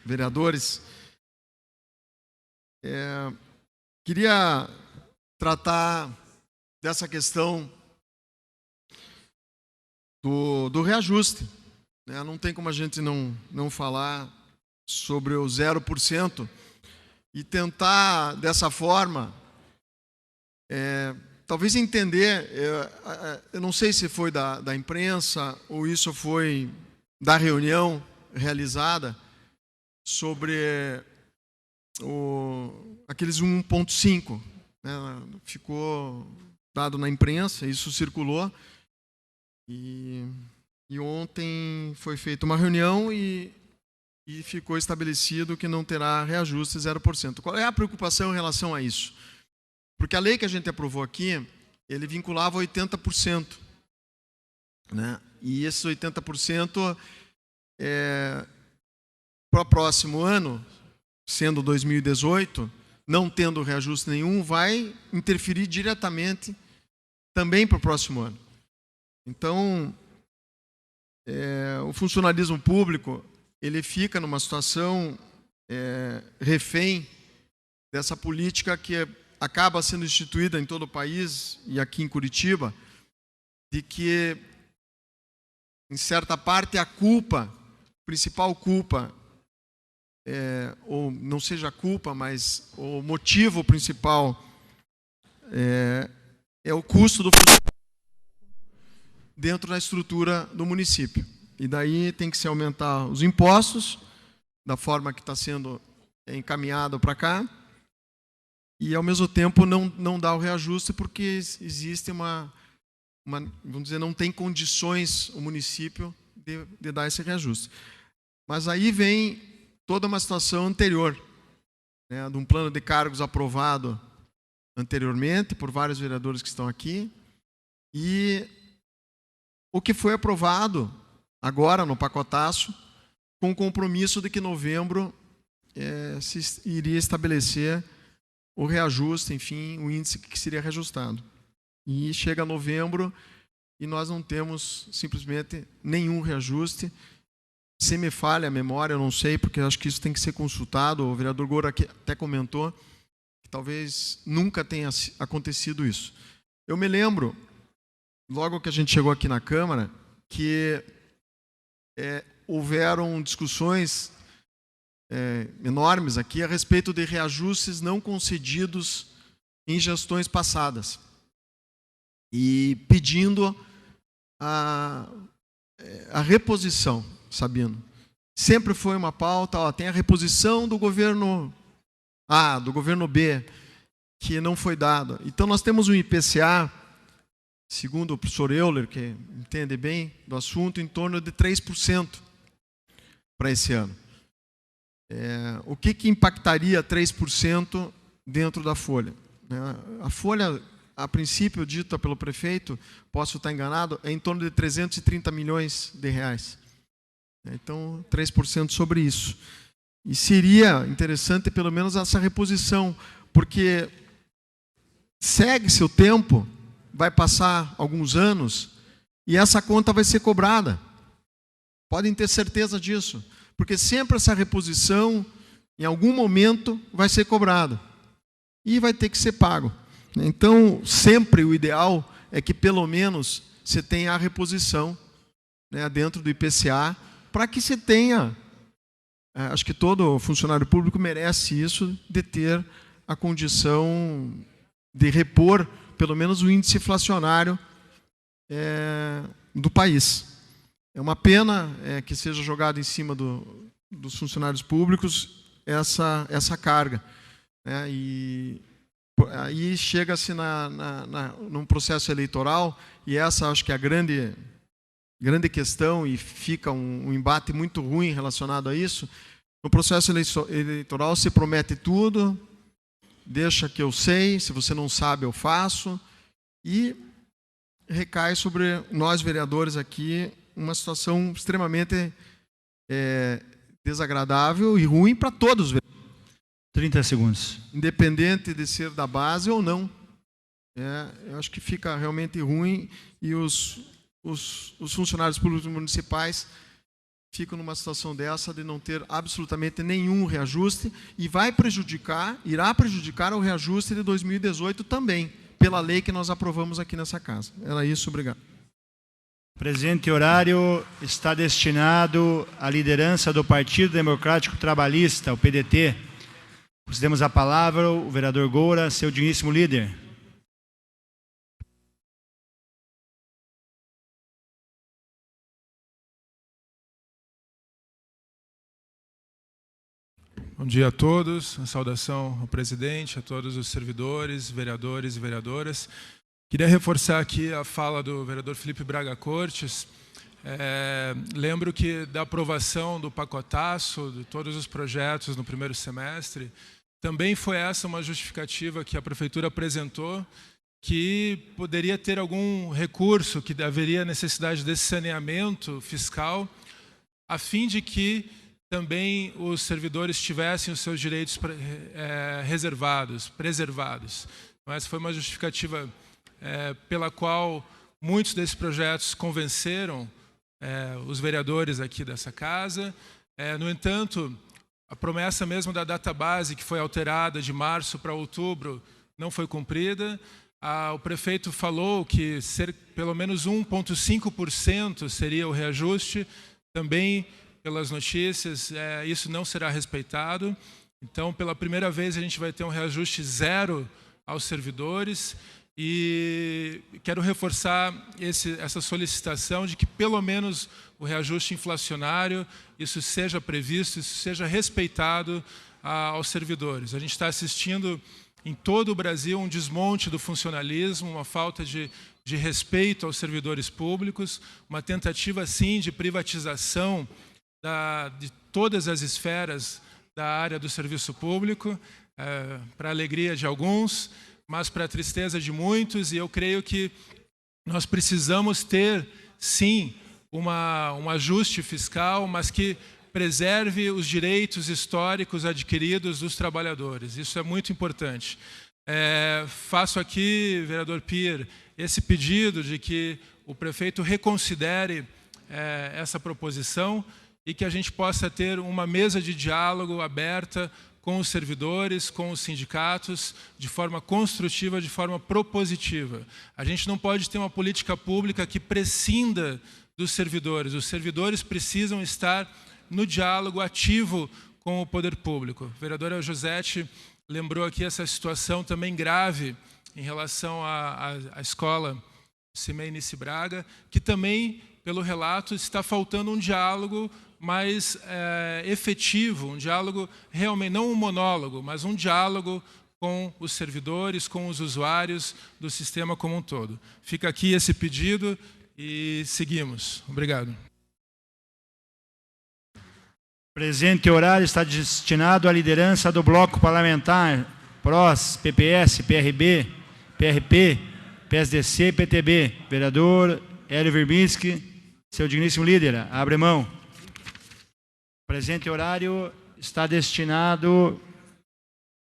vereadores, queria tratar dessa questão do reajuste. Não tem como a gente não falar sobre o 0% e tentar, dessa forma, talvez entender, eu não sei se foi da imprensa ou isso foi da reunião realizada sobre aqueles 1,5, né? Ficou dado na imprensa, isso circulou, e ontem foi feita uma reunião e ficou estabelecido que não terá reajuste 0%. Qual é a preocupação em relação a isso? Porque a lei que a gente aprovou aqui, ele vinculava 80%. Né? E esses 80%, para o próximo ano, sendo 2018, não tendo reajuste nenhum, vai interferir diretamente também para o próximo ano. Então, o funcionalismo público, ele fica numa situação refém dessa política que acaba sendo instituída em todo o país e aqui em Curitiba, de que, em certa parte, a principal culpa, ou não seja a culpa, mas o motivo principal é o custo do funcionamento dentro da estrutura do município. E daí tem que se aumentar os impostos, da forma que está sendo encaminhado para cá, e ao mesmo tempo não dá o reajuste porque existe vamos dizer, não tem condições o município de dar esse reajuste. Mas aí vem toda uma situação anterior, né, de um plano de cargos aprovado anteriormente por vários vereadores que estão aqui, e o que foi aprovado agora no pacotaço, com o compromisso de que em novembro se iria estabelecer o reajuste, enfim, o índice que seria reajustado. E chega novembro e nós não temos simplesmente nenhum reajuste. Se me falha a memória, eu não sei, porque acho que isso tem que ser consultado. O vereador Goura aqui até comentou que talvez nunca tenha acontecido isso. Eu me lembro, logo que a gente chegou aqui na Câmara, que houveram discussões enormes aqui a respeito de reajustes não concedidos em gestões passadas. E pedindo a reposição, Sabino. Sempre foi uma pauta, tem a reposição do governo A, do governo B, que não foi dada. Então nós temos um IPCA, segundo o professor Euler, que entende bem do assunto, em torno de 3% para esse ano. O que impactaria 3% dentro da folha? A folha, a princípio, dita pelo prefeito, posso estar enganado, é em torno de 330 milhões de reais. Então, 3% sobre isso. E seria interessante, pelo menos, essa reposição, porque segue-se o tempo, vai passar alguns anos, e essa conta vai ser cobrada. Podem ter certeza disso, porque sempre essa reposição, em algum momento, vai ser cobrada. E vai ter que ser pago. Então, sempre o ideal é que, pelo menos, você tenha a reposição, né, dentro do IPCA, para que você tenha, acho que todo funcionário público merece isso, de ter a condição de repor, pelo menos, o índice inflacionário do país. É uma pena que seja jogado em cima dos funcionários públicos essa carga. E aí chega-se num processo eleitoral, e essa acho que é a grande questão, e fica um embate muito ruim relacionado a isso. No processo eleitoral se promete tudo, deixa que eu sei, se você não sabe eu faço, e recai sobre nós vereadores aqui uma situação extremamente desagradável e ruim para todos os vereadores. 30 segundos. Independente de ser da base ou não. Eu acho que fica realmente ruim, e os funcionários públicos municipais ficam numa situação dessa de não ter absolutamente nenhum reajuste e irá prejudicar o reajuste de 2018 também, pela lei que nós aprovamos aqui nessa casa. Era isso, obrigado. O presente horário está destinado à liderança do Partido Democrático Trabalhista, o PDT. Concedemos a palavra ao vereador Goura, seu digníssimo líder. Bom dia a todos, uma saudação ao presidente, a todos os servidores, vereadores e vereadoras. Queria reforçar aqui a fala do vereador Felipe Braga Cortes. Lembro que da aprovação do pacotaço, de todos os projetos no primeiro semestre, também foi essa uma justificativa que a Prefeitura apresentou, que poderia ter algum recurso, que haveria necessidade desse saneamento fiscal, a fim de que também os servidores tivessem os seus direitos preservados. Mas foi uma justificativa pela qual muitos desses projetos convenceram os vereadores aqui dessa casa. No entanto, a promessa mesmo da database, que foi alterada de março para outubro, não foi cumprida. O prefeito falou que pelo menos 1,5% seria o reajuste. Também, pelas notícias, isso não será respeitado. Então, pela primeira vez, a gente vai ter um reajuste zero aos servidores. E quero reforçar essa solicitação de que, pelo menos, o reajuste inflacionário, isso seja previsto, isso seja respeitado aos servidores. A gente está assistindo em todo o Brasil um desmonte do funcionalismo, uma falta de respeito aos servidores públicos, uma tentativa, sim, de privatização de todas as esferas da área do serviço público, para a alegria de alguns, mas para a tristeza de muitos, e eu creio que nós precisamos ter, sim, um ajuste fiscal, mas que preserve os direitos históricos adquiridos dos trabalhadores. Isso é muito importante. Faço aqui, vereador Pier, esse pedido de que o prefeito reconsidere essa proposição e que a gente possa ter uma mesa de diálogo aberta com os servidores, com os sindicatos, de forma construtiva, de forma propositiva. A gente não pode ter uma política pública que prescinda dos servidores. Os servidores precisam estar no diálogo ativo com o poder público. A vereadora Josete lembrou aqui essa situação também grave em relação à escola Cimei Nice Braga, que também, pelo relato, está faltando um diálogo mais efetivo, um diálogo realmente, não um monólogo, mas um diálogo com os servidores, com os usuários do sistema como um todo. Fica aqui esse pedido e seguimos. Obrigado. O presente horário está destinado à liderança do bloco parlamentar PROS, PPS, PRB, PRP, PSDC e PTB. Vereador Hélio Verbinski, seu digníssimo líder, abre mão. O presente horário está destinado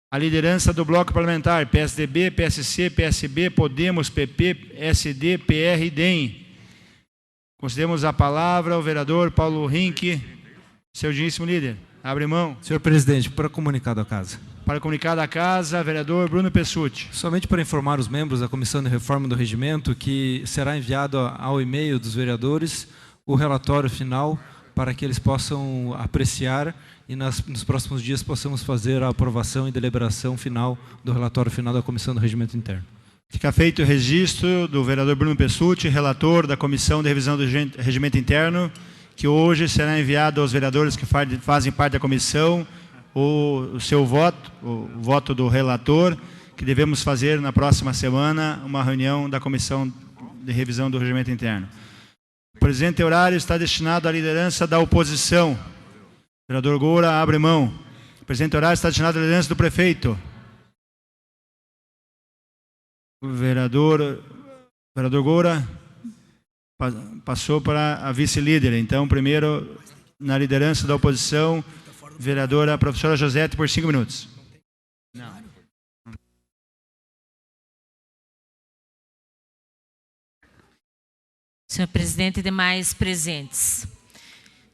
à liderança do bloco parlamentar PSDB, PSC, PSB, Podemos, PP, SD, PR e DEM. Concedemos a palavra ao vereador Paulo Rink, seu digníssimo líder. Abre mão. Senhor presidente, para comunicado à casa. Para comunicado à casa, vereador Bruno Pessutti. Somente para informar os membros da Comissão de Reforma do Regimento que será enviado ao e-mail dos vereadores o relatório final para que eles possam apreciar e nos próximos dias possamos fazer a aprovação e deliberação final do relatório final da Comissão do Regimento Interno. Fica feito o registro do vereador Bruno Pessutti, relator da Comissão de Revisão do Regimento Interno, que hoje será enviado aos vereadores que fazem parte da comissão o seu voto, o voto do relator, que devemos fazer na próxima semana uma reunião da Comissão de Revisão do Regimento Interno. O presente horário está destinado à liderança da oposição. Vereador Goura, abre mão. O presente horário está destinado à liderança do prefeito. O vereador Goura passou para a vice-líder. Então, primeiro, na liderança da oposição, vereadora professora Josete, por 5 minutos. Não. Senhor presidente e demais presentes.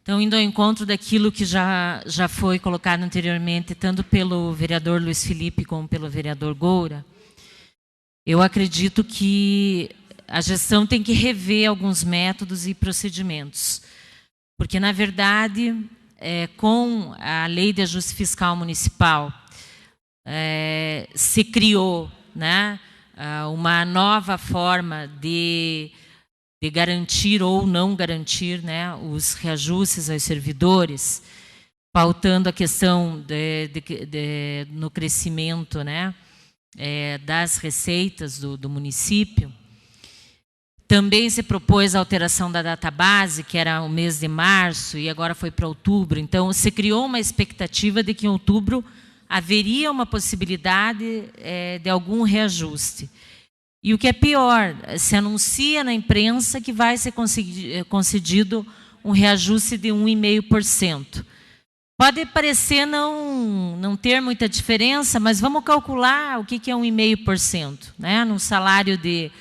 Então, indo ao encontro daquilo que já foi colocado anteriormente, tanto pelo vereador Luiz Felipe como pelo vereador Goura, eu acredito que a gestão tem que rever alguns métodos e procedimentos. Porque, na verdade, com a Lei de Ajuste Fiscal Municipal, se criou, né, uma nova forma de garantir ou não garantir, né, os reajustes aos servidores, pautando a questão no crescimento, né, das receitas do município. Também se propôs a alteração da data base, que era o mês de março, e agora foi para outubro. Então, se criou uma expectativa de que em outubro haveria uma possibilidade de algum reajuste. E o que é pior, se anuncia na imprensa que vai ser concedido um reajuste de 1,5%. Pode parecer não ter muita diferença, mas vamos calcular o que é 1,5%, né? Num salário de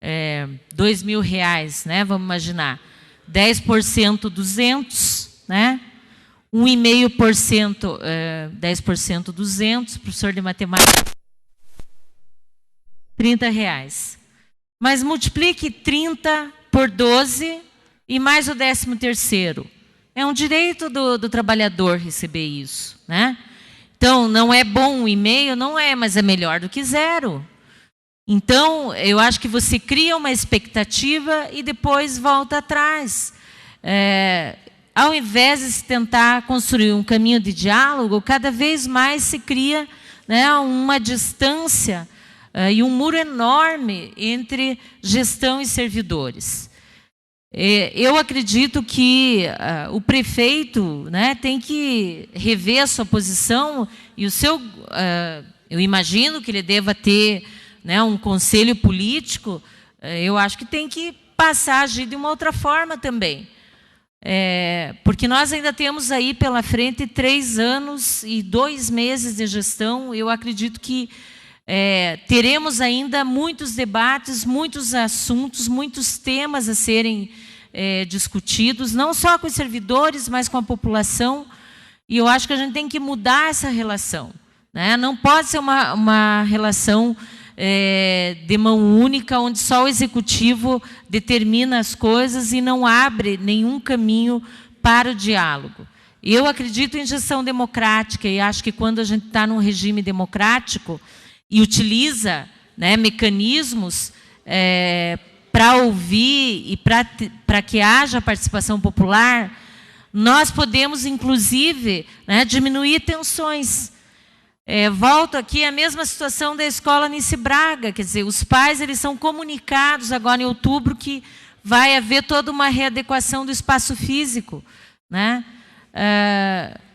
R$2.000, né? Vamos imaginar. 10% 200, né? 1,5%, 10% 200, professor de matemática, R$30. Mas multiplique 30 por 12 e mais o 13º. É um direito do trabalhador receber isso, né? Então, não é bom 1,5%, não é, mas é melhor do que 0. Então, eu acho que você cria uma expectativa e depois volta atrás. Ao invés de se tentar construir um caminho de diálogo, cada vez mais se cria, né, uma distância e um muro enorme entre gestão e servidores. Eu acredito que o prefeito, né, tem que rever a sua posição e o seu... eu imagino que ele deva ter, né, um conselho político. Eu acho que tem que passar a agir de uma outra forma também. Porque nós ainda temos aí pela frente 3 anos e 2 meses de gestão. Eu acredito que teremos ainda muitos debates, muitos assuntos, muitos temas a serem discutidos, não só com os servidores, mas com a população. E eu acho que a gente tem que mudar essa relação, né? Não pode ser uma relação de mão única, onde só o executivo determina as coisas e não abre nenhum caminho para o diálogo. Eu acredito em gestão democrática e acho que quando a gente está num regime democrático e utiliza, né, mecanismos para ouvir e para que haja participação popular, nós podemos, inclusive, né, diminuir tensões. Volto aqui à mesma situação da escola Nice Braga, quer dizer, os pais eles são comunicados agora em outubro que vai haver toda uma readequação do espaço físico, né?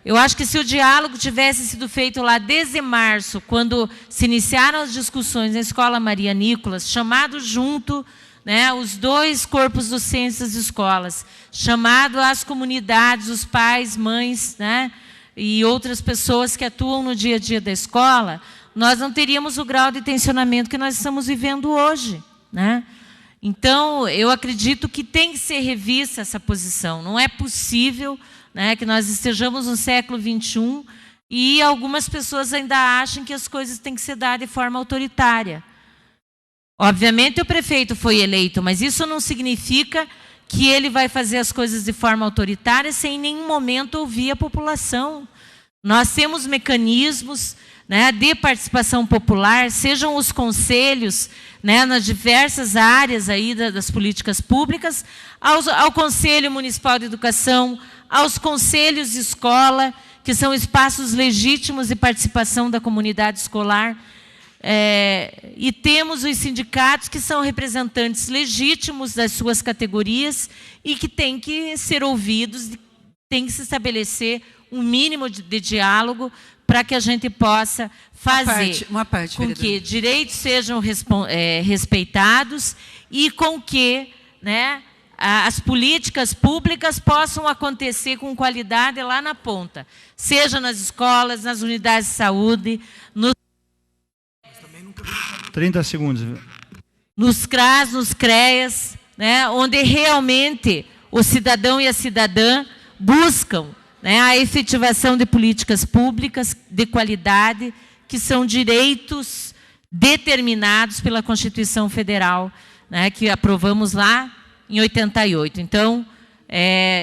Eu acho que se o diálogo tivesse sido feito lá desde março, quando se iniciaram as discussões na Escola Maria Nicolas, chamado junto, né, os 2 corpos docentes das escolas, chamado as comunidades, os pais, mães, né, e outras pessoas que atuam no dia a dia da escola, nós não teríamos o grau de tensionamento que nós estamos vivendo hoje, né? Então, eu acredito que tem que ser revista essa posição. Não é possível, né, que nós estejamos no século XXI e algumas pessoas ainda acham que as coisas têm que ser dadas de forma autoritária. Obviamente, o prefeito foi eleito, mas isso não significa que ele vai fazer as coisas de forma autoritária sem em nenhum momento ouvir a população. Nós temos mecanismos, né, de participação popular, sejam os conselhos, né, nas diversas áreas aí das políticas públicas, ao Conselho Municipal de Educação, aos conselhos de escola, que são espaços legítimos de participação da comunidade escolar. E temos os sindicatos, que são representantes legítimos das suas categorias e que têm que ser ouvidos, tem que se estabelecer um mínimo de diálogo para que a gente possa fazer uma parte, com que direitos sejam respeitados e com que, né, as políticas públicas possam acontecer com qualidade lá na ponta, seja nas escolas, nas unidades de saúde, 30 segundos. Nos CRAS, nos CREAS, né, onde realmente o cidadão e a cidadã buscam, né, a efetivação de políticas públicas de qualidade, que são direitos determinados pela Constituição Federal, né, que aprovamos lá em 88. Então,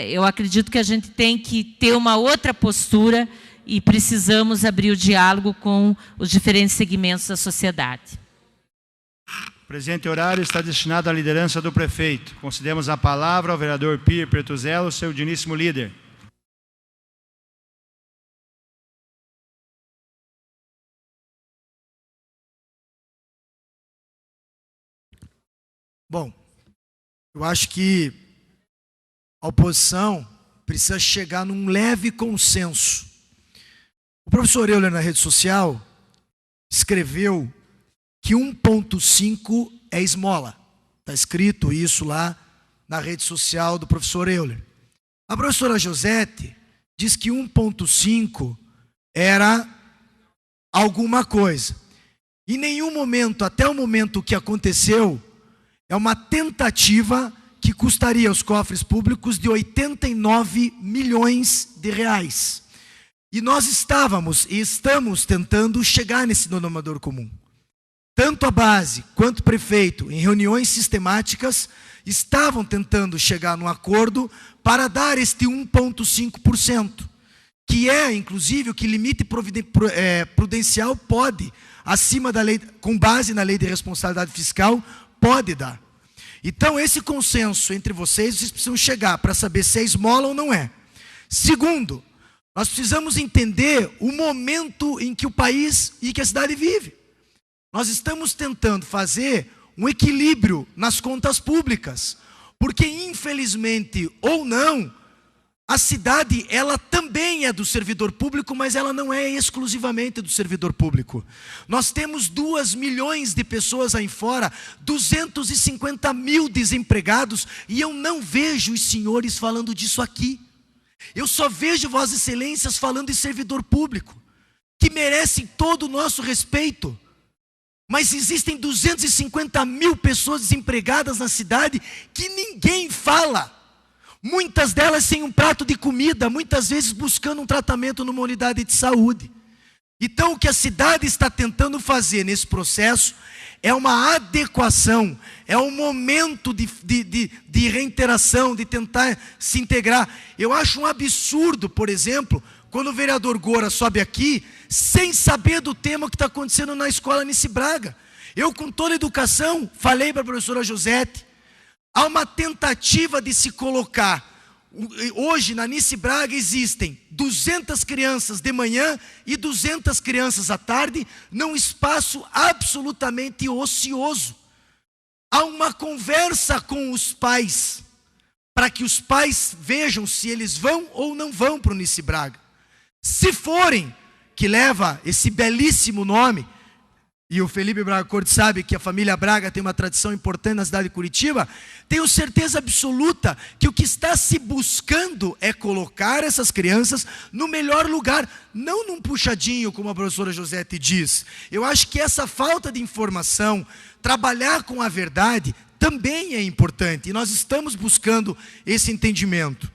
eu acredito que a gente tem que ter uma outra postura e precisamos abrir o diálogo com os diferentes segmentos da sociedade. O presente horário está destinado à liderança do prefeito. Concedemos a palavra ao vereador Pir Pertuzello, seu digníssimo líder. Bom, eu acho que a oposição precisa chegar num leve consenso. O professor Euler, na rede social, escreveu que 1,5 é esmola. Está escrito isso lá na rede social do professor Euler. A professora Josete diz que 1,5 era alguma coisa. Em nenhum momento, até o momento que aconteceu, é uma tentativa que custaria aos cofres públicos de 89 milhões de reais. E nós estávamos e estamos tentando chegar nesse denominador comum. Tanto a base quanto o prefeito, em reuniões sistemáticas, estavam tentando chegar num acordo para dar este 1,5%, que é, inclusive, o que limite prudencial pode, acima da lei, com base na lei de responsabilidade fiscal, pode dar. Então, esse consenso entre vocês precisam chegar para saber se é esmola ou não é. Segundo, nós precisamos entender o momento em que o país e que a cidade vive. Nós estamos tentando fazer um equilíbrio nas contas públicas, porque infelizmente ou não, a cidade ela também é do servidor público, mas ela não é exclusivamente do servidor público. Nós temos 2 milhões de pessoas aí fora, 250 mil desempregados, e eu não vejo os senhores falando disso aqui. Eu só vejo vossas excelências falando em servidor público, que merecem todo o nosso respeito. Mas existem 250 mil pessoas desempregadas na cidade que ninguém fala. Muitas delas sem um prato de comida, muitas vezes buscando um tratamento numa unidade de saúde. Então o que a cidade está tentando fazer nesse processo é uma adequação, é um momento de reinteração, de tentar se integrar. Eu acho um absurdo, por exemplo, quando o vereador Gora sobe aqui, sem saber do tema que está acontecendo na escola Nice Braga. Eu, com toda a educação, falei para a professora Josete, há uma tentativa de se colocar, hoje na Nice Braga existem 200 crianças de manhã e 200 crianças à tarde, num espaço absolutamente ocioso. Há uma conversa com os pais, para que os pais vejam se eles vão ou não vão para o Nice Braga. Se forem, que leva esse belíssimo nome, e o Felipe Braga Corte sabe que a família Braga tem uma tradição importante na cidade de Curitiba, tenho certeza absoluta que o que está se buscando é colocar essas crianças no melhor lugar, não num puxadinho, como a professora Josete diz. Eu acho que essa falta de informação, trabalhar com a verdade, também é importante, e nós estamos buscando esse entendimento.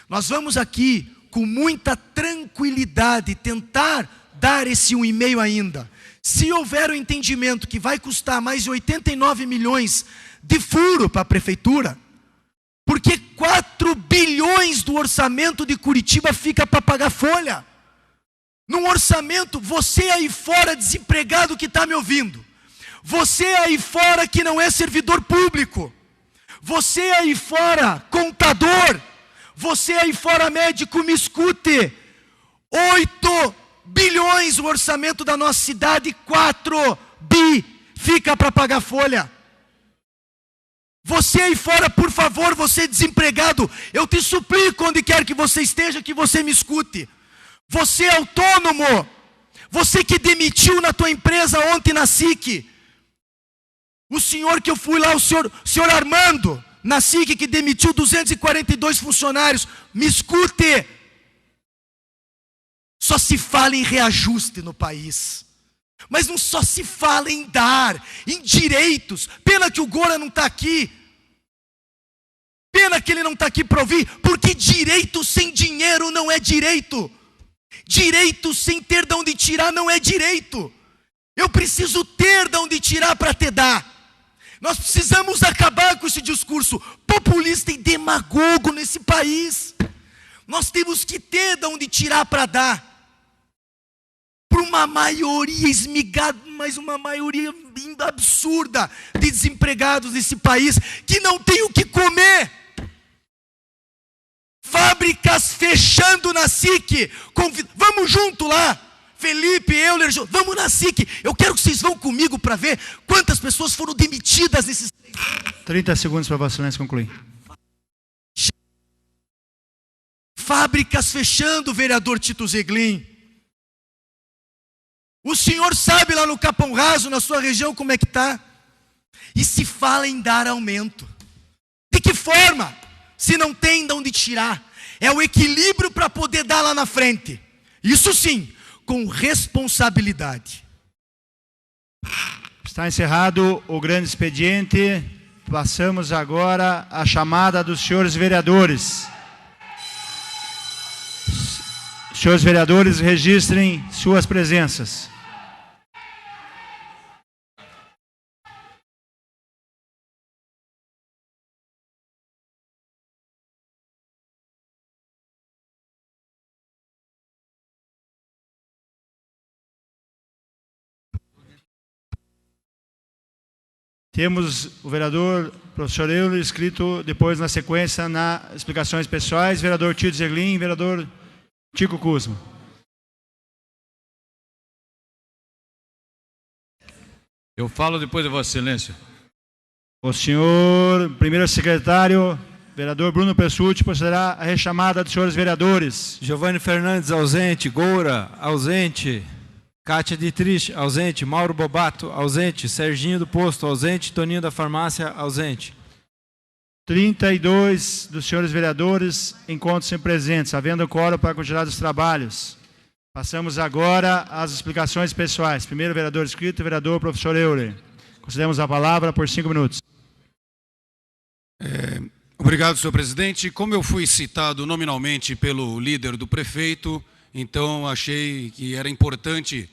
Nós vamos aqui, com muita tranquilidade, tentar dar esse 1,5 ainda. Se houver o entendimento que vai custar mais de 89 milhões de furo para a prefeitura, porque 4 bilhões do orçamento de Curitiba fica para pagar folha. Num orçamento, você aí fora desempregado que está me ouvindo, você aí fora que não é servidor público, você aí fora contador, você aí fora médico, me escute, 8 bilhões o orçamento da nossa cidade, 4 bi fica para pagar folha. Você aí fora, por favor, você desempregado, eu te suplico, onde quer que você esteja, que você me escute. Você é autônomo, você que demitiu na tua empresa ontem na SIC, o senhor que eu fui lá, o senhor Armando, na SIC, que demitiu 242 funcionários, me escute. Só se fala em reajuste no país, mas não só se fala em dar, em direitos. Pena que o Gora não está aqui. Pena que ele não está aqui para ouvir, porque direito sem dinheiro não é direito. Direito sem ter de onde tirar não é direito. Eu preciso ter de onde tirar para te dar. Nós precisamos acabar com esse discurso populista e demagogo nesse país. Nós temos que ter de onde tirar para dar. Para uma maioria esmigada, mas uma maioria absurda de desempregados nesse país que não tem o que comer. Fábricas fechando na SIC. Vamos junto lá. Felipe, Euler, vamos na SIC. Eu quero que vocês vão comigo para ver quantas pessoas foram demitidas nesses... 30 segundos para Vossa Excelência concluir. Fábricas fechando, vereador Tito Zeglin. O senhor sabe lá no Capão Raso, na sua região, como é que está? E se fala em dar aumento. De que forma? Se não tem de onde tirar. É o equilíbrio para poder dar lá na frente. Isso sim, com responsabilidade. Está encerrado o grande expediente. Passamos agora à chamada dos senhores vereadores. Senhores vereadores, registrem suas presenças. Temos o vereador professor Euler escrito depois na sequência nas explicações pessoais, vereador Tito Zeglin, vereador Tico Kuzma. Eu falo depois de Vossa Excelência. O senhor primeiro secretário, vereador Bruno Pessutti, procederá a rechamada dos senhores vereadores. Giovanni Fernandes, ausente. Goura, ausente. Cátia Dietrich, ausente. Mauro Bobato, ausente. Serginho do Posto, ausente. Toninho da Farmácia, ausente. 32 dos senhores vereadores encontram-se presentes, havendo quórum para a continuidade dos trabalhos. Passamos agora às explicações pessoais. Primeiro vereador inscrito, vereador professor Euler. Concedemos a palavra por 5 minutos. Obrigado, senhor presidente. Como eu fui citado nominalmente pelo líder do prefeito, então achei que era importante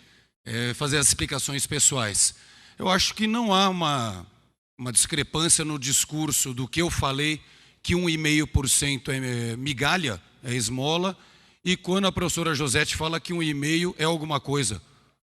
fazer as explicações pessoais. Eu acho que não há uma discrepância no discurso do que eu falei, que 1,5% é migalha, é esmola, e quando a professora Josete fala que 1,5% é alguma coisa.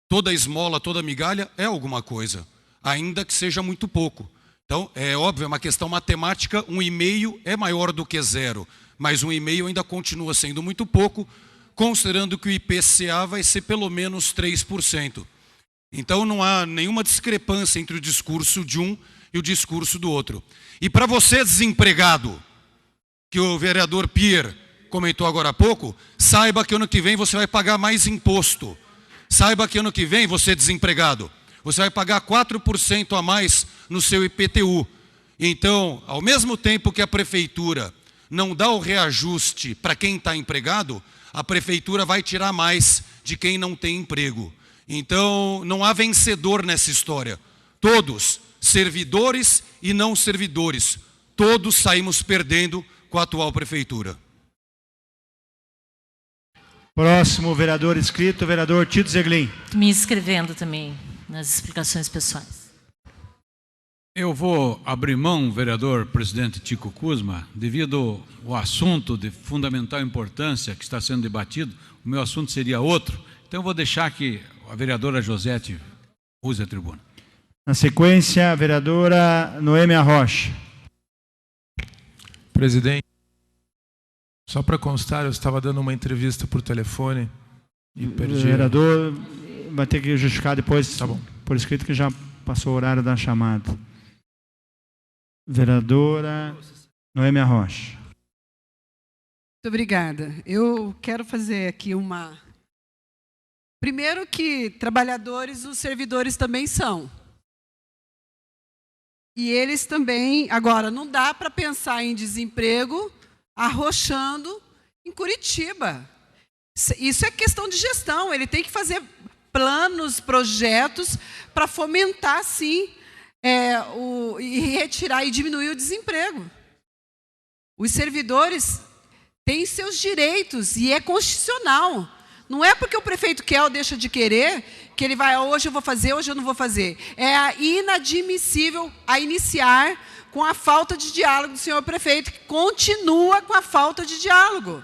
Toda esmola, toda migalha é alguma coisa, ainda que seja muito pouco. Então, é óbvio, é uma questão matemática, 1,5% é maior do que 0, mas 1,5% ainda continua sendo muito pouco, considerando que o IPCA vai ser pelo menos 3%. Então, não há nenhuma discrepância entre o discurso de um e o discurso do outro. E para você, desempregado, que o vereador Pierre comentou agora há pouco, saiba que ano que vem você vai pagar mais imposto. Saiba que ano que vem, você desempregado, você vai pagar 4% a mais no seu IPTU. Então, ao mesmo tempo que a prefeitura não dá o reajuste para quem está empregado, a prefeitura vai tirar mais de quem não tem emprego. Então, não há vencedor nessa história. Todos, servidores e não servidores, todos saímos perdendo com a atual prefeitura. Próximo vereador inscrito, vereador Tito Zeglin. Me inscrevendo também nas explicações pessoais. Eu vou abrir mão, vereador presidente Tico Kuzma, devido ao assunto de fundamental importância que está sendo debatido, o meu assunto seria outro, então eu vou deixar que a vereadora Josete use a tribuna. Na sequência, a vereadora Noêmia Rocha. Presidente, só para constar, eu estava dando uma entrevista por telefone e perdi. O vereador vai ter que justificar depois, Tá bom, por escrito, que já passou o horário da chamada. Vereadora Noêmia Rocha. Muito obrigada. Eu quero fazer aqui uma... Primeiro que trabalhadores, os servidores também são. E eles também... Agora, não dá para pensar em desemprego arrochando em Curitiba. Isso é questão de gestão. Ele tem que fazer planos, projetos para fomentar, sim, e retirar e diminuir o desemprego. Os servidores têm seus direitos e é constitucional. Não é porque o prefeito quer ou deixa de querer que ele vai, hoje eu vou fazer, hoje eu não vou fazer. É inadmissível a iniciar com a falta de diálogo do senhor prefeito, que continua com a falta de diálogo.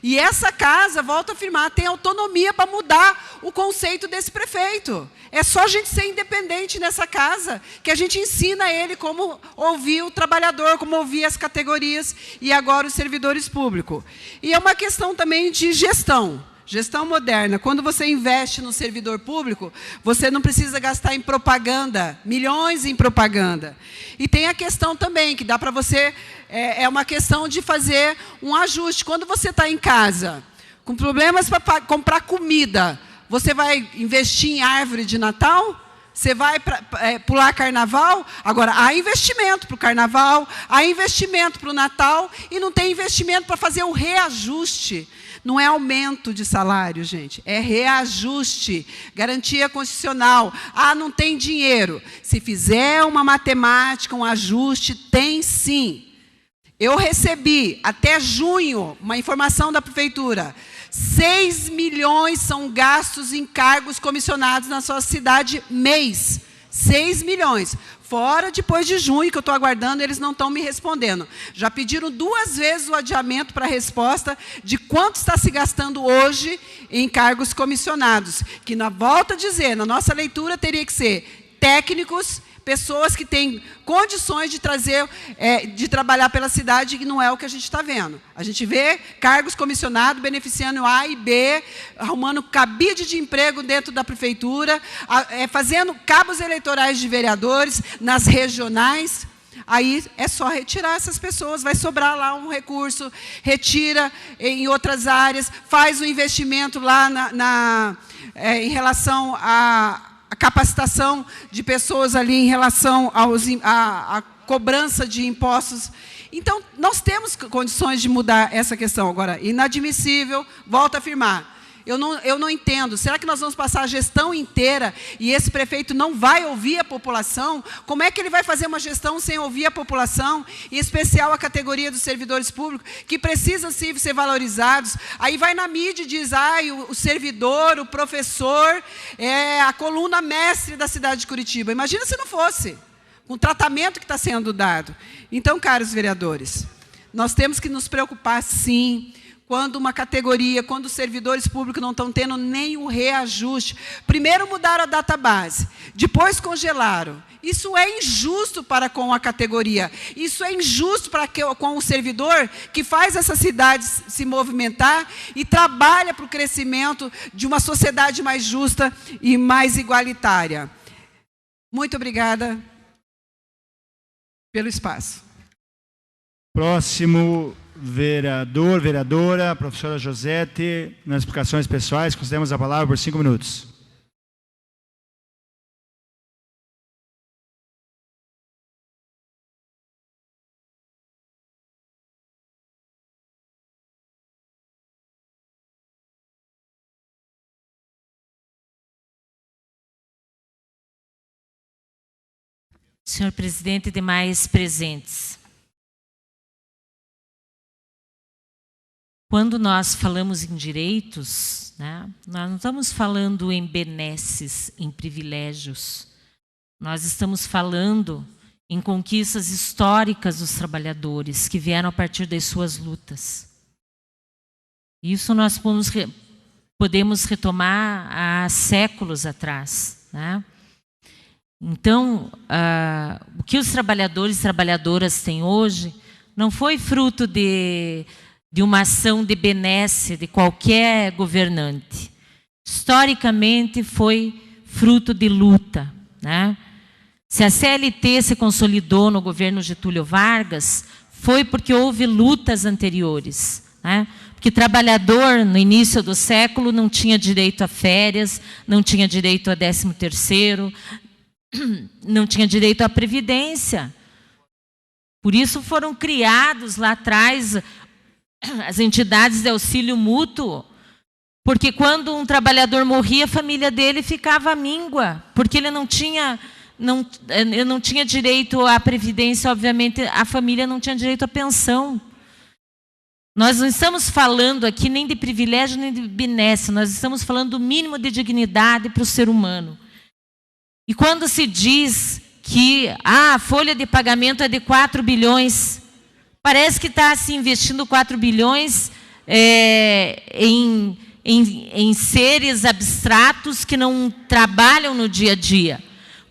E essa casa, volto a afirmar, tem autonomia para mudar o conceito desse prefeito. É só a gente ser independente nessa casa, que a gente ensina ele como ouvir o trabalhador, como ouvir as categorias e agora os servidores públicos. E é uma questão também de gestão. Gestão moderna. Quando você investe no servidor público, você não precisa gastar em propaganda, milhões em propaganda. E tem a questão também, que dá para você, é uma questão de fazer um ajuste. Quando você está em casa, com problemas para comprar comida, você vai investir em árvore de Natal? Você vai pular carnaval? Agora, há investimento para o carnaval, há investimento para o Natal, e não tem investimento para fazer o reajuste. Não é aumento de salário, gente, é reajuste, garantia constitucional. Ah, não tem dinheiro. Se fizer uma matemática, um ajuste, tem sim. Eu recebi, até junho, uma informação da prefeitura, 6 milhões são gastos em cargos comissionados na sua cidade mês. 6 milhões. Fora depois de junho, que eu estou aguardando, eles não estão me respondendo. Já pediram 2 vezes o adiamento para a resposta de quanto está se gastando hoje em cargos comissionados. Que, volto a dizer, na nossa leitura teria que ser técnicos, pessoas que têm condições de trazer, de trabalhar pela cidade, e não é o que a gente está vendo. A gente vê cargos comissionados beneficiando A e B, arrumando cabide de emprego dentro da prefeitura, fazendo cabos eleitorais de vereadores nas regionais. Aí é só retirar essas pessoas, vai sobrar lá um recurso, retira em outras áreas, faz um investimento lá em relação a capacitação de pessoas ali em relação à cobrança de impostos. Então, nós temos condições de mudar essa questão. Agora, inadmissível, volto a afirmar. Eu não entendo. Será que nós vamos passar a gestão inteira e esse prefeito não vai ouvir a população? Como é que ele vai fazer uma gestão sem ouvir a população, em especial a categoria dos servidores públicos, que precisam sim ser valorizados? Aí vai na mídia e diz, o servidor, o professor, é a coluna mestre da cidade de Curitiba. Imagina se não fosse, com o tratamento que está sendo dado. Então, caros vereadores, nós temos que nos preocupar, sim, quando uma categoria, quando os servidores públicos não estão tendo nem o reajuste. Primeiro mudaram a database, depois congelaram. Isso é injusto para com a categoria. Isso é injusto com o servidor que faz essa cidade se movimentar e trabalha para o crescimento de uma sociedade mais justa e mais igualitária. Muito obrigada pelo espaço. Próximo vereador, vereadora, professora Josete, nas explicações pessoais, concedemos a palavra por 5 minutos. Senhor presidente e demais presentes. Quando nós falamos em direitos, né, nós não estamos falando em benesses, em privilégios. Nós estamos falando em conquistas históricas dos trabalhadores que vieram a partir das suas lutas. Isso nós podemos retomar há séculos atrás, né? Então, o que os trabalhadores e trabalhadoras têm hoje não foi fruto de uma ação de benesse de qualquer governante. Historicamente, foi fruto de luta, né? Se a CLT se consolidou no governo Getúlio Vargas, foi porque houve lutas anteriores, né? Porque trabalhador, no início do século, não tinha direito a férias, não tinha direito a 13º, não tinha direito à previdência. Por isso foram criados lá atrás as entidades de auxílio mútuo, porque quando um trabalhador morria, a família dele ficava à míngua, porque ele não tinha direito à previdência, obviamente a família não tinha direito à pensão. Nós não estamos falando aqui nem de privilégio nem de benesse, nós estamos falando do mínimo de dignidade para o ser humano. E quando se diz que a folha de pagamento é de 4 bilhões, parece que está se investindo 4 bilhões em seres abstratos que não trabalham no dia a dia.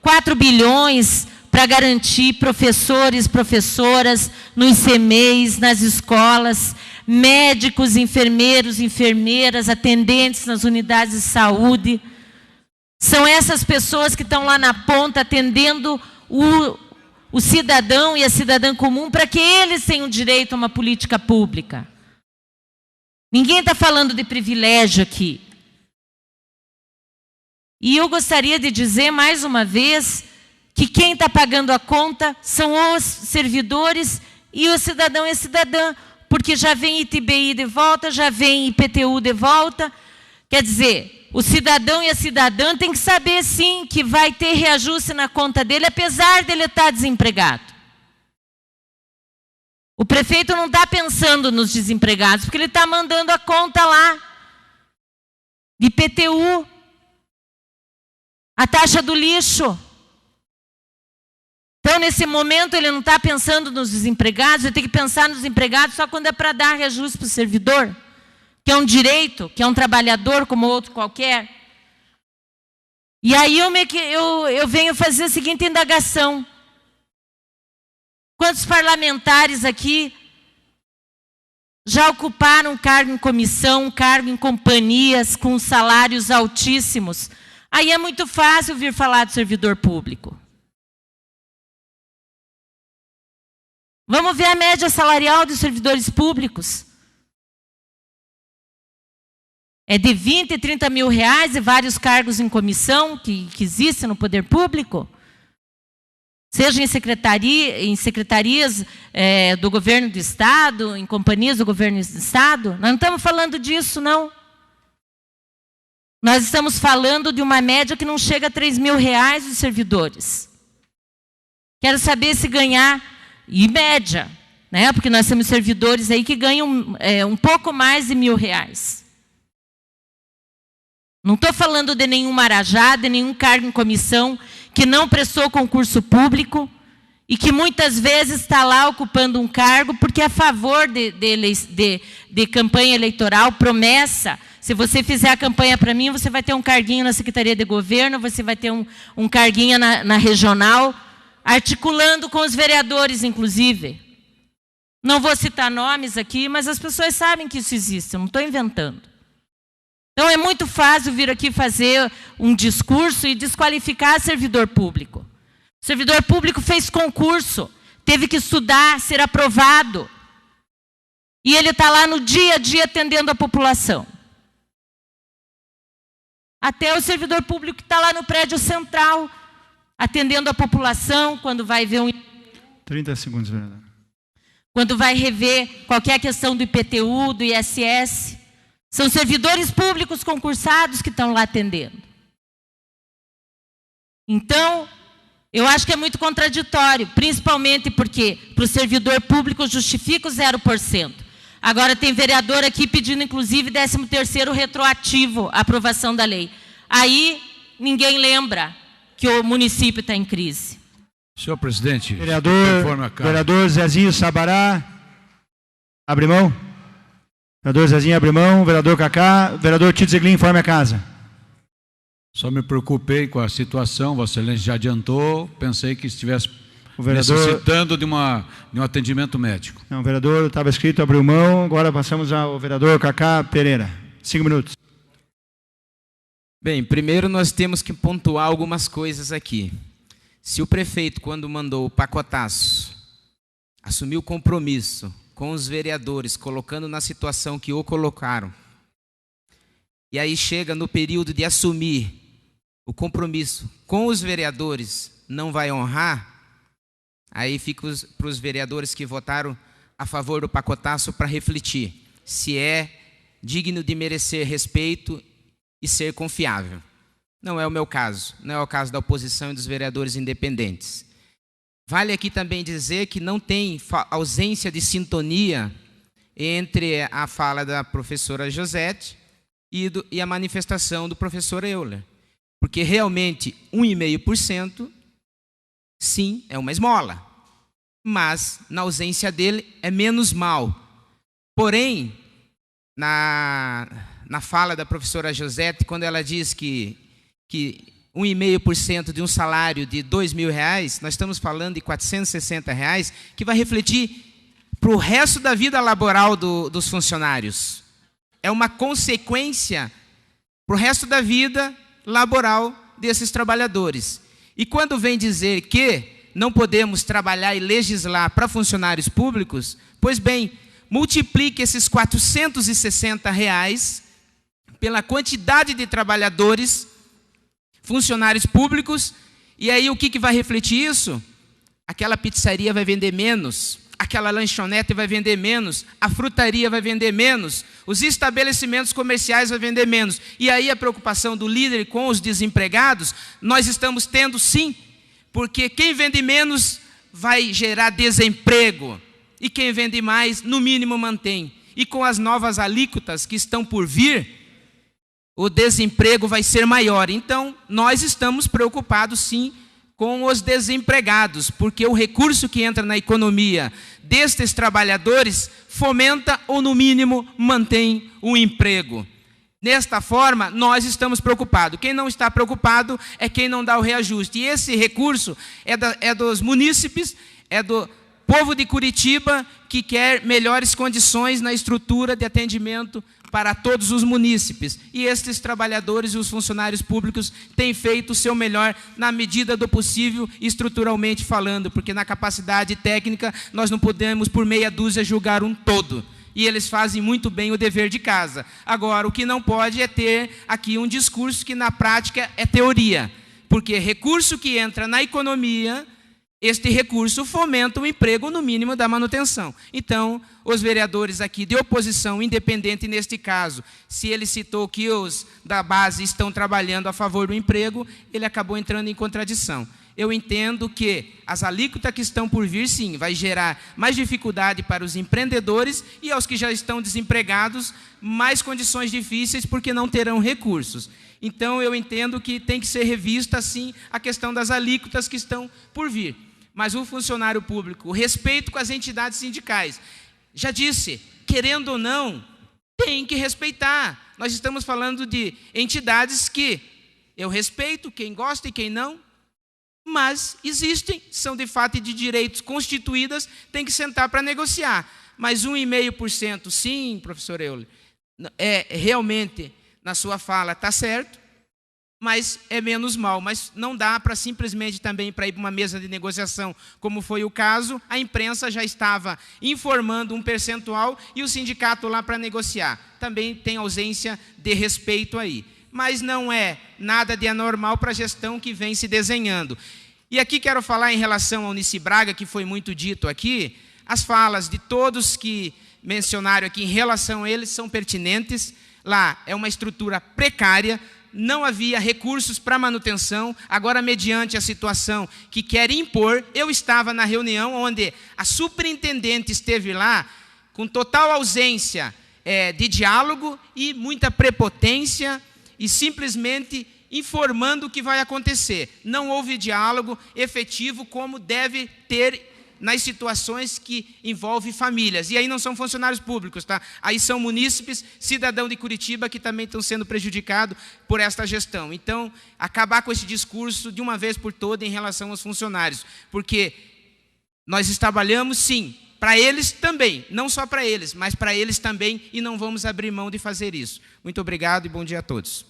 4 bilhões para garantir professores, professoras nos CMEs, nas escolas, médicos, enfermeiros, enfermeiras, atendentes nas unidades de saúde. São essas pessoas que estão lá na ponta atendendo o cidadão e a cidadã comum para que eles tenham direito a uma política pública. Ninguém está falando de privilégio aqui. E eu gostaria de dizer mais uma vez que quem está pagando a conta são os servidores e o cidadão e a cidadã, porque já vem ITBI de volta, já vem IPTU de volta. Quer dizer, o cidadão e a cidadã tem que saber, sim, que vai ter reajuste na conta dele, apesar dele estar desempregado. O prefeito não está pensando nos desempregados, porque ele está mandando a conta lá de IPTU, a taxa do lixo. Então, nesse momento, ele não está pensando nos desempregados, ele tem que pensar nos empregados só quando é para dar reajuste para o servidor, que é um direito, que é um trabalhador como outro qualquer. E aí eu venho fazer a seguinte indagação. Quantos parlamentares aqui já ocuparam cargo em comissão, cargo em companhias com salários altíssimos? Aí é muito fácil vir falar do servidor público. Vamos ver a média salarial dos servidores públicos. É de 20 e 30 mil reais e vários cargos em comissão que existem no poder público. Seja em secretarias do governo do Estado, em companhias do governo do Estado. Nós não estamos falando disso, não. Nós estamos falando de uma média que não chega a 3 mil reais dos servidores. Quero saber se ganhar, e média, né? Porque nós temos servidores aí que ganham um pouco mais de 1.000 reais. Não estou falando de nenhum marajá, de nenhum cargo em comissão que não prestou concurso público e que muitas vezes está lá ocupando um cargo porque é a favor de campanha eleitoral, promessa. Se você fizer a campanha para mim, você vai ter um carguinho na Secretaria de Governo, você vai ter um carguinho na regional, articulando com os vereadores, inclusive. Não vou citar nomes aqui, mas as pessoas sabem que isso existe, eu não estou inventando. Então é muito fácil vir aqui fazer um discurso e desqualificar servidor público. O servidor público fez concurso, teve que estudar, ser aprovado. E ele está lá no dia a dia atendendo a população. Até o servidor público que está lá no prédio central, atendendo a população, quando vai ver 30 segundos, vereador. Quando vai rever qualquer questão do IPTU, do ISS. São servidores públicos concursados que estão lá atendendo. Então, eu acho que é muito contraditório, principalmente porque para o servidor público justifica o 0%. Agora tem vereador aqui pedindo, inclusive, 13º retroativo à aprovação da lei. Aí, ninguém lembra que o município está em crise. Senhor presidente, vereador Zezinho Sabará, abre mão. Vereador Zezinho, abre mão. Vereador Cacá, vereador Tito Zeglin, informe a casa. Só me preocupei com a situação, Vossa Excelência já adiantou, pensei que estivesse necessitando de um atendimento médico. Não, o vereador estava escrito, abriu mão, agora passamos ao vereador Cacá Pereira. 5 minutos. Bem, primeiro nós temos que pontuar algumas coisas aqui. Se o prefeito, quando mandou o pacotaço, assumiu o compromisso com os vereadores, colocando na situação que o colocaram, e aí chega no período de assumir o compromisso com os vereadores, não vai honrar, aí fica para os vereadores que votaram a favor do pacotaço para refletir se é digno de merecer respeito e ser confiável. Não é o meu caso, não é o caso da oposição e dos vereadores independentes. Vale aqui também dizer que não tem ausência de sintonia entre a fala da professora Josete e a manifestação do professor Euler. Porque realmente 1,5%, sim, é uma esmola. Mas, na ausência dele, é menos mal. Porém, na fala da professora Josete, quando ela diz que 1,5% de um salário de R$2.000, nós estamos falando de R$460, que vai refletir para o resto da vida laboral dos funcionários. É uma consequência para o resto da vida laboral desses trabalhadores. E quando vem dizer que não podemos trabalhar e legislar para funcionários públicos, pois bem, multiplique esses R$460 pela quantidade de trabalhadores, funcionários públicos, e aí o que vai refletir isso? Aquela pizzaria vai vender menos, aquela lanchonete vai vender menos, a frutaria vai vender menos, os estabelecimentos comerciais vão vender menos. E aí a preocupação do líder com os desempregados, nós estamos tendo sim, porque quem vende menos vai gerar desemprego, e quem vende mais, no mínimo, mantém. E com as novas alíquotas que estão por vir, o desemprego vai ser maior. Então, nós estamos preocupados sim com os desempregados, porque o recurso que entra na economia destes trabalhadores fomenta ou, no mínimo, mantém o emprego. Desta forma, nós estamos preocupados. Quem não está preocupado é quem não dá o reajuste. E esse recurso é dos munícipes, é do povo de Curitiba, que quer melhores condições na estrutura de atendimento para todos os munícipes. E estes trabalhadores e os funcionários públicos têm feito o seu melhor na medida do possível, estruturalmente falando, porque na capacidade técnica nós não podemos, por meia dúzia, julgar um todo. E eles fazem muito bem o dever de casa. Agora, o que não pode é ter aqui um discurso que na prática é teoria, porque recurso que entra na economia, este recurso fomenta o emprego, no mínimo, da manutenção. Então, os vereadores aqui de oposição independente, neste caso, se ele citou que os da base estão trabalhando a favor do emprego, ele acabou entrando em contradição. Eu entendo que as alíquotas que estão por vir, sim, vai gerar mais dificuldade para os empreendedores e aos que já estão desempregados, mais condições difíceis porque não terão recursos. Então, eu entendo que tem que ser revista, sim, a questão das alíquotas que estão por vir. Mas o funcionário público, o respeito com as entidades sindicais, já disse, querendo ou não, tem que respeitar. Nós estamos falando de entidades que eu respeito, quem gosta e quem não, mas existem, são de fato de direitos constituídas, tem que sentar para negociar. Mas 1,5%, sim, professor Euler, realmente, na sua fala, está certo, mas é menos mal. Mas não dá para simplesmente também para ir para uma mesa de negociação, como foi o caso, a imprensa já estava informando um percentual e o sindicato lá para negociar. Também tem ausência de respeito aí. Mas não é nada de anormal para a gestão que vem se desenhando. E aqui quero falar em relação ao Unici Braga, que foi muito dito aqui, as falas de todos que mencionaram aqui em relação a eles são pertinentes. Lá é uma estrutura precária, não havia recursos para manutenção, agora mediante a situação que quer impor, eu estava na reunião onde a superintendente esteve lá com total ausência de diálogo e muita prepotência, e simplesmente informando o que vai acontecer. Não houve diálogo efetivo como deve ter nas situações que envolvem famílias. E aí não são funcionários públicos, tá? Aí são munícipes, cidadão de Curitiba, que também estão sendo prejudicados por esta gestão. Então, acabar com esse discurso de uma vez por todas em relação aos funcionários. Porque nós trabalhamos, sim, para eles também, não só para eles, mas para eles também, e não vamos abrir mão de fazer isso. Muito obrigado e bom dia a todos.